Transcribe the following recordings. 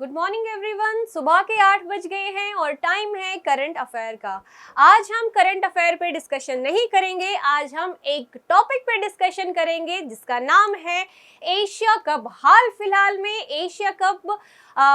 Good morning everyone. सुबह के 8 बज गए हैं और टाइम है करंट अफेयर का। आज हम करंट अफेयर पे डिस्कशन नहीं करेंगे, आज हम एक टॉपिक पे डिस्कशन करेंगे जिसका नाम है एशिया कप। हाल फिलहाल में Asia cup,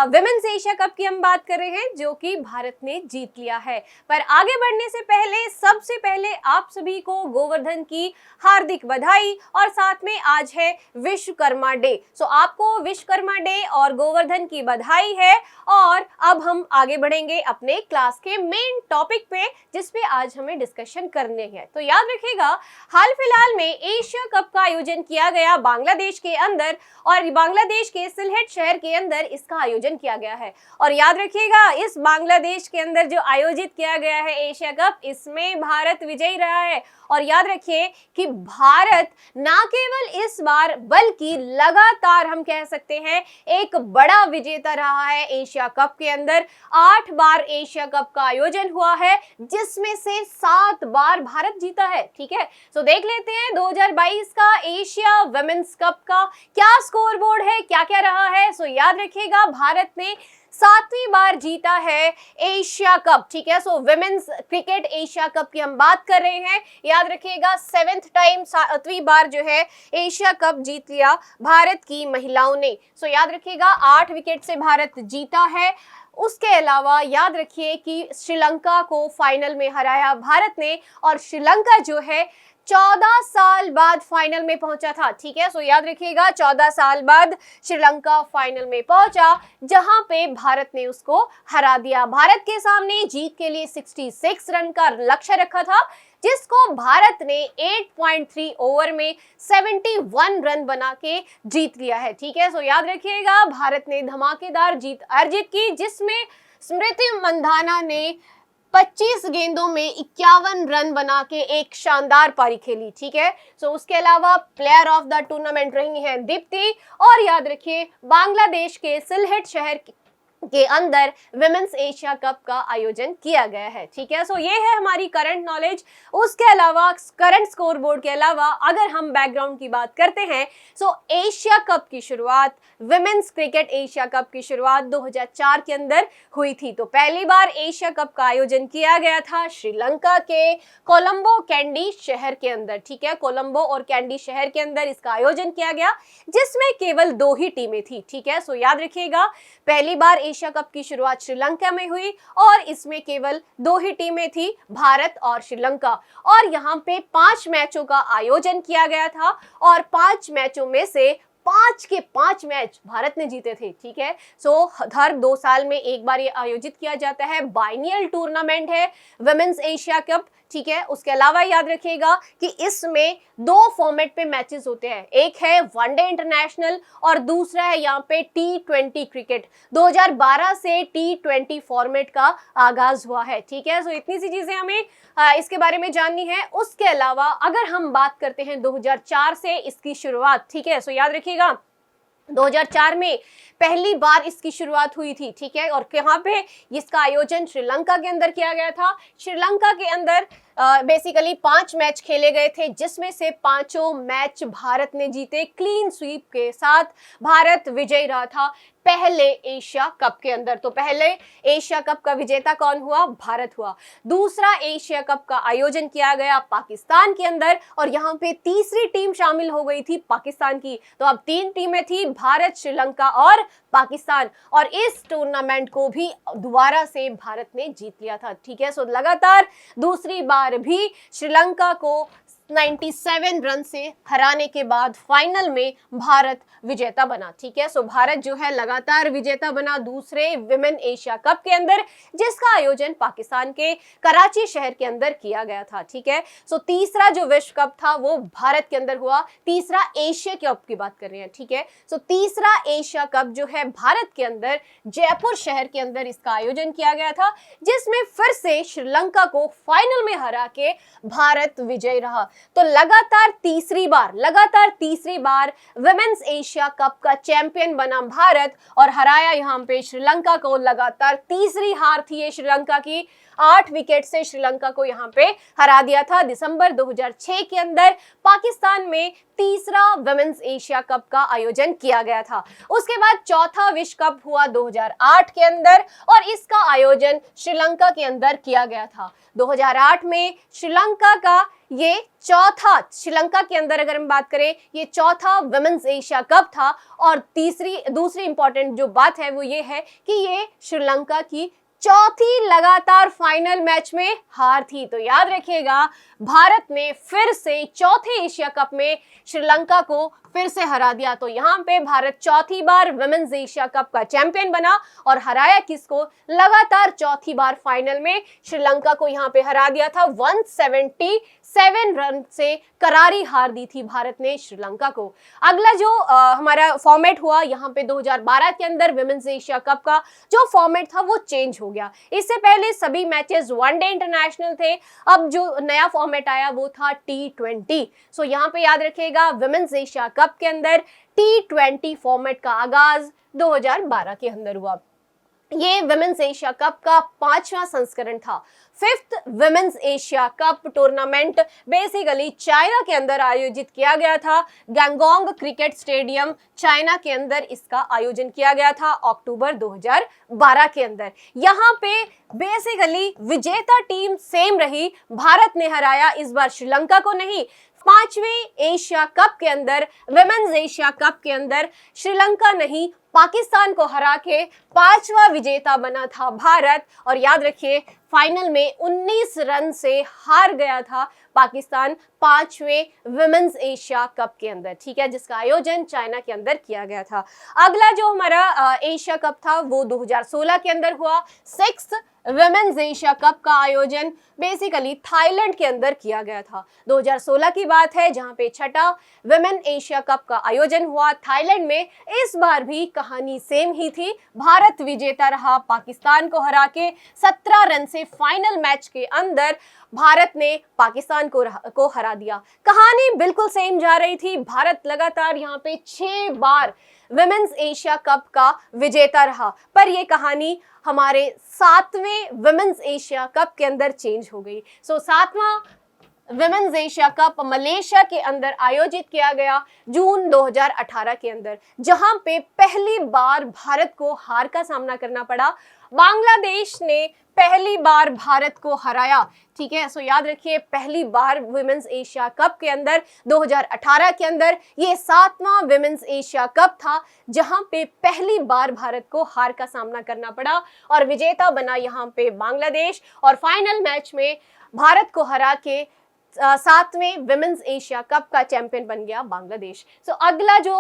women's Asia cup की हम बात कर रहे हैं जो कि भारत ने जीत लिया है। पर आगे बढ़ने से पहले सबसे पहले आप सभी को गोवर्धन की हार्दिक बधाई और साथ में आज है विश्वकर्मा डे। सो आपको विश्वकर्मा डे और गोवर्धन की बधाई है। और अब हम आगे बढ़ेंगे अपने क्लास के मेन टॉपिक पे जिस पे आज हमें डिस्कशन करने हैं। तो याद रखिएगा, हाल फिलहाल में एशिया कप का आयोजन किया गया बांग्लादेश के अंदर और बांग्लादेश के सिलहेट शहर के अंदर इसका आयोजन किया गया है। और याद रखिएगा, इस बांग्लादेश के अंदर जो आयोजित किया गया है एशिया कप, इसमें भारत विजयी रहा है। और याद रखिए कि भारत ना केवल इस बार बल्कि लगातार हम कह सकते हैं एक बड़ा विजेता रहा है एशिया कप के अंदर। 8 बार एशिया कप का आयोजन हुआ है जिसमें से 7 बार भारत जीता है। ठीक है, तो देख लेते हैं 2022 का एशिया वुमेन्स कप का क्या स्कोर बोर्ड है, क्या क्या रहा है। सो याद रखिएगा, भारत ने 7वीं बार जीता है एशिया कप। ठीक है, सो विमेंस क्रिकेट एशिया कप की हम बात कर रहे हैं। याद रखिएगा, 7th टाइम, 7वीं बार जो है एशिया कप जीत लिया भारत की महिलाओं ने। सो याद रखिएगा, 8 विकेट से भारत जीता है। उसके अलावा याद रखिए कि श्रीलंका को फाइनल में हराया भारत ने और श्रीलंका जो है 14 साल बाद फाइनल में पहुंचा था। ठीक है, सो याद रखिएगा 14 साल बाद श्रीलंका फाइनल में पहुंचा जहां पे भारत ने उसको हरा दिया। भारत के सामने जीत के लिए 66 रन का लक्ष्य रखा था जिसको भारत ने 8.3 ओवर में 71 रन बना के जीत लिया है। ठीक है, सो याद रखिएगा, भारत ने धमाकेदार जीत अर्जित की जिसमें स्मृति मंधाना ने 25 गेंदों में 51 रन बना के एक शानदार पारी खेली। ठीक है, सो उसके अलावा प्लेयर ऑफ द टूर्नामेंट रही हैं दीप्ति। और याद रखिए, बांग्लादेश के सिलहेट शहर के अंदर विमेंस एशिया कप का आयोजन किया गया है। ठीक है, सो ये है हमारी करंट नॉलेज। उसके अलावा करंट स्कोर बोर्ड के अलावा अगर हम बैकग्राउंड की बात करते हैं, सो एशिया कप की शुरुआत, विमेंस क्रिकेट एशिया कप की शुरुआत 2004 के अंदर हुई थी। तो पहली बार एशिया कप का आयोजन किया गया था श्रीलंका के कोलंबो कैंडी शहर के अंदर। ठीक है, कोलंबो और कैंडी शहर के अंदर इसका आयोजन किया गया जिसमें केवल 2 ही टीमें थी। ठीक है, सो याद रखिएगा, पहली बार एशिया कप की शुरुआत श्रीलंका में हुई और इसमें केवल 2 ही टीमें थी, भारत और श्रीलंका। और यहाँ पे 5 मैचों का आयोजन किया गया था और 5 मैचों में से 5 के 5 मैच भारत ने जीते थे। ठीक है, सो हर 2 साल में एक बार ये आयोजित किया जाता है। बाइनियल टूर्नामेंट है विमेंस एशिया कप। ठीक है, उसके अलावा याद रखिएगा कि इसमें 2 फॉर्मेट पे मैचेस होते हैं, एक है वनडे इंटरनेशनल और दूसरा है यहाँ पे T20 क्रिकेट। 2012 से T20 फॉर्मेट का आगाज हुआ है। ठीक है, सो इतनी सी चीजें हमें इसके बारे में जाननी है। उसके अलावा अगर हम बात करते हैं 2004 से इसकी शुरुआत, ठीक है, सो याद रखिएगा 2004 में पहली बार इसकी शुरुआत हुई थी। ठीक है, और यहाँ पे इसका आयोजन श्रीलंका के अंदर किया गया था। श्रीलंका के अंदर बेसिकली 5 मैच खेले गए थे जिसमें से 5 मैच भारत ने जीते। क्लीन स्वीप के साथ भारत विजयी रहा था पहले एशिया कप के अंदर। तो पहले एशिया कप का विजेता कौन हुआ? भारत हुआ। दूसरा एशिया कप का आयोजन किया गया पाकिस्तान के अंदर और यहाँ पे तीसरी टीम शामिल हो गई थी पाकिस्तान की। तो अब 3 टीमें थी, भारत, श्रीलंका और पाकिस्तान। और इस टूर्नामेंट को भी दोबारा से भारत ने जीत लिया था। ठीक है, सो लगातार दूसरी बार भी श्रीलंका को 97 रन से हराने के बाद फाइनल में भारत विजेता बना। ठीक है, सो भारत जो है लगातार विजेता बना दूसरे विमेन एशिया कप के अंदर जिसका आयोजन पाकिस्तान के कराची शहर के अंदर किया गया था। ठीक है, सो तीसरा जो विश्व कप था वो भारत के अंदर हुआ। तीसरा एशिया कप की बात कर रहे हैं। ठीक है, सो तीसरा एशिया कप जो है भारत के अंदर जयपुर शहर के अंदर इसका आयोजन किया गया था जिसमें फिर से श्रीलंका को फाइनल में हरा के भारत विजयी रहा। तो लगातार तीसरी बार विमेंस एशिया कप का चैंपियन बना भारत और हराया यहाँ पे श्रीलंका को। लगातार तीसरी हार थी ये श्रीलंका की, 8 विकेट से श्रीलंका को यहाँ पे हरा दिया था। दिसंबर 2006 के अंदर पाकिस्तान में तीसरा विमेंस एशिया कप का आयोजन किया गया था। उसके बाद चौथा विश्व कप हुआ 2008 के अंदर और इसका आयोजन श्रीलंका के अंदर किया गया था। 2008 में श्रीलंका के अंदर अगर हम बात करें, ये चौथा विमेंस एशिया कप था। और दूसरी इंपॉर्टेंट जो बात है वो ये है कि ये श्रीलंका की चौथी लगातार फाइनल मैच में हार थी। तो याद रखिएगा, भारत ने फिर से चौथे एशिया कप में श्रीलंका को फिर से हरा दिया। तो यहाँ पे भारत चौथी बार विमेंस एशिया कप का चैंपियन बना और हराया किसको? लगातार चौथी बार फाइनल में श्रीलंका को यहाँ पे हरा दिया था। 177 रन से करारी हार दी थी भारत ने श्रीलंका को। अगला जो हमारा फॉर्मेट हुआ यहाँ पे 2012 के अंदर विमेंस एशिया कप का जो फॉर्मेट था वो चेंज हो गया। इससे पहले सभी मैचेस वनडे इंटरनेशनल थे, अब जो नया फॉर्मेट आया वो था T20। सो यहाँ पे याद रखिएगा, विमेंस एशिया कप के अंदर T20 फॉर्मेट का आगाज 2012 के अंदर हुआ। ये विमेंस एशिया कप का 5वां संस्करण था। 5th women's Asia cup tournament basically China के अंदर आयोजित किया गया था। गैंगोंग क्रिकेट स्टेडियम चाइना के अंदर इसका आयोजन किया गया था अक्टूबर 2012 के अंदर। यहाँ पे बेसिकली विजेता टीम सेम रही, भारत ने हराया इस बार श्रीलंका को नहीं। 5वें एशिया कप के अंदर, विमेंस एशिया कप के अंदर श्रीलंका नहीं पाकिस्तान को हरा के 5वां विजेता बना था भारत। और याद रखिए, फाइनल में 19 रन से हार गया था पाकिस्तान 5वें विमेंस एशिया कप के अंदर, ठीक है, जिसका आयोजन चाइना के अंदर किया गया था। अगला जो हमारा एशिया कप था वो 2016 के अंदर हुआ। 6th विमेंस एशिया कप का आयोजन बेसिकली थाईलैंड के अंदर किया गया था। 2016 की बात है जहां पे 6ठा विमेन एशिया कप का आयोजन हुआ थाईलैंड में। इस बार भी कहानी सेम ही थी, भारत विजेता रहा पाकिस्तान को हरा के। 17 रन से फाइनल मैच के अंदर भारत ने पाकिस्तान को हरा दिया। कहानी बिल्कुल सेम जा रही थी। भारत लगातार यहाँ पे 6 बार विमेंस एशिया कप का विजेता रहा, पर यह कहानी हमारे 7वें विमेंस एशिया कप के अंदर चेंज हो गई। सो 7वां विमेंस एशिया कप मलेशिया के अंदर आयोजित किया गया जून 2018 के अंदर, जहां पे पहली बार भारत को हार का सामना करना पड़ा। बांग्लादेश ने पहली बार भारत को हराया, ठीक है। सो याद रखिए, पहली बार विमेंस एशिया कप के अंदर 2018 के अंदर ये 7वां विमेंस एशिया कप था जहां पे पहली बार भारत को हार का सामना करना पड़ा और विजेता बना यहाँ पे बांग्लादेश। और फाइनल मैच में भारत को हरा के 7वें विमेंस एशिया कप का चैंपियन बन गया बांग्लादेश। सो अगला जो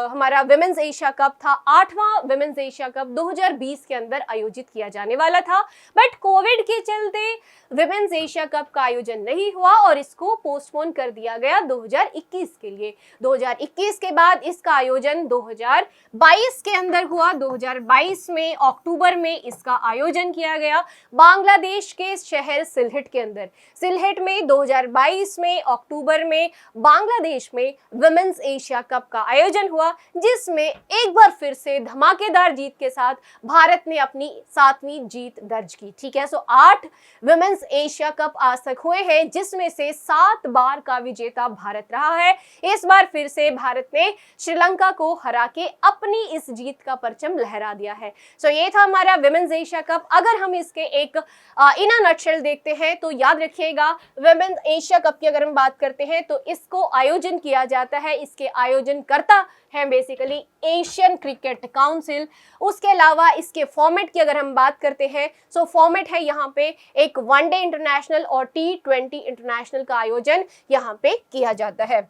हमारा विमेंस एशिया कप था, 8वां विमेंस एशिया कप 2020 के अंदर आयोजित किया जाने वाला था, बट कोविड के चलते विमेंस एशिया कप का आयोजन नहीं हुआ और इसको पोस्टपोन कर दिया गया 2021 के लिए। 2021 के बाद इसका आयोजन 2022 के अंदर हुआ। 2022 में अक्टूबर में इसका आयोजन किया गया बांग्लादेश के शहर सिलहट के अंदर। सिलहट में 2022 में अक्टूबर में बांग्लादेश में विमेंस एशिया कप का आयोजन हुआ, जिसमें एक बार फिर से धमाकेदार जीत के साथ भारत ने अपनी 7वीं जीत दर्ज की, ठीक है। सो 8 विमेंस एशिया कप आज तक हुए हैं, जिसमें से 7 बार का विजेता भारत रहा है। इस बार फिर से भारत ने श्रीलंका को हरा के अपनी इस जीत का परचम लहरा दिया है। सो ये था हमारा विमेंस एशिया कप। अगर हम इसके एक इन अ नटशेल देखते हैं तो याद रखिएगा, विमेंस एशिया कप की अगर हम बात करते हैं तो इसको आयोजन किया जाता है, इसके आयोजन करता है बेसिकली एशियन क्रिकेट काउंसिल। उसके अलावा इसके फॉर्मेट की अगर हम बात करते हैं, सो फॉर्मेट है यहाँ पे एक वनडे इंटरनेशनल और T20 इंटरनेशनल का आयोजन यहाँ पे किया जाता है।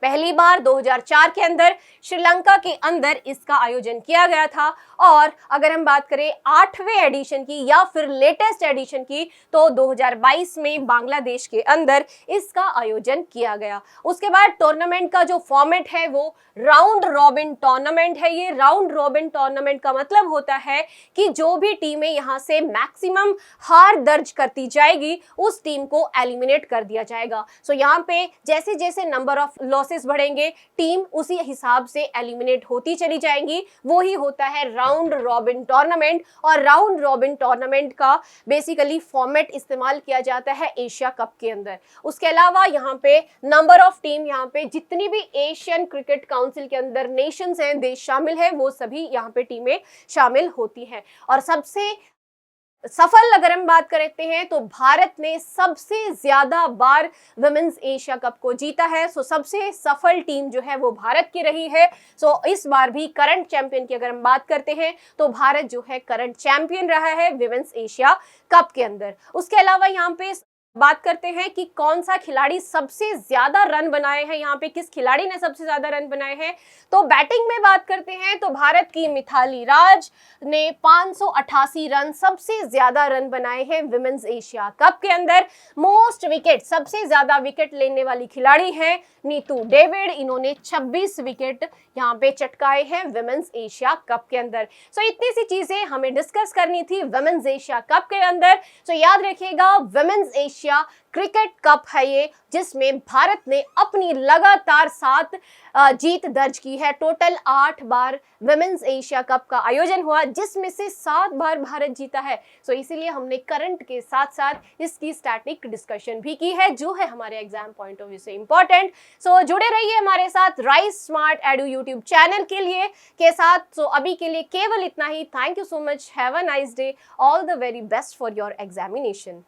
पहली बार 2004 के अंदर श्रीलंका के अंदर इसका आयोजन किया गया था। और अगर हम बात करें 8वें एडिशन की या फिर लेटेस्ट एडिशन की, तो 2022 में बांग्लादेश के अंदर इसका आयोजन किया गया। उसके बाद टूर्नामेंट का जो फॉर्मेट है वो राउंड रॉबिन टूर्नामेंट है। ये राउंड रॉबिन टूर्नामेंट का मतलब होता है कि जो भी टीमें यहाँ से मैक्सिमम हार दर्ज करती जाएगी उस टीम को एलिमिनेट कर दिया जाएगा। सो यहाँ पे जैसे जैसे नंबर ऑफ लॉसेस बढ़ेंगे टीम उसी हिसाब से एलिमिनेट होती चली जाएंगी। वो ही होता है राउंड रॉबिन टूर्नामेंट। और राउंड रॉबिन टूर्नामेंट का बेसिकली फॉर्मेट इस्तेमाल किया जाता है एशिया कप के अंदर। उसके अलावा यहाँ पे नंबर ऑफ टीम, यहाँ पे जितनी भी एशियन क्रिकेट काउंसिल के अंदर नेशंस हैं, देश शामिल है, वो सभी यहाँ पे टीमें शामिल होती हैं। और सबसे सफल अगर हम बात करते हैं तो भारत ने सबसे ज्यादा बार वुमेन्स एशिया कप को जीता है। सो सबसे सफल टीम जो है वो भारत की रही है। सो इस बार भी करंट चैंपियन की अगर हम बात करते हैं तो भारत जो है करंट चैंपियन रहा है विमेंस एशिया कप के अंदर। उसके अलावा यहाँ पे बात करते हैं कि कौन सा खिलाड़ी सबसे ज्यादा रन बनाए हैं, यहाँ पे किस खिलाड़ी ने सबसे ज्यादा रन बनाए हैं। तो बैटिंग में बात करते हैं तो भारत की मिथाली राज ने 588 रन, सबसे ज्यादा रन बनाए हैं विमेंस एशिया कप के अंदर। मोस्ट विकेट, सबसे ज्यादा विकेट लेने वाली खिलाड़ी हैं नीतू डेविड, इन्होंने 26 विकेट यहाँ पे चटकाए हैं विमेंस एशिया कप के अंदर। सो इतनी सी चीजें हमें डिस्कस करनी थी विमेंस एशिया कप के अंदर। सो याद रखिएगा विमेंस एशिया क्रिकेट कप है ये, जिसमें भारत ने अपनी लगातार 7 जीत दर्ज की है। टोटल 8 बार विमेंस एशिया कप का आयोजन हुआ, जिसमें से 7 बार भारत जीता है। सो इसीलिए हमने करंट के साथ साथ इसकी स्टैटिक डिस्कशन भी की है, जो है हमारे एग्जाम पॉइंट ऑफ व्यू से इंपॉर्टेंट। सो जुड़े रहिए हमारे साथ Rise Smart Edu YouTube channel के साथ। सो अभी के लिए केवल इतना ही। Thank you so much, have a nice day, all the very best for your examination.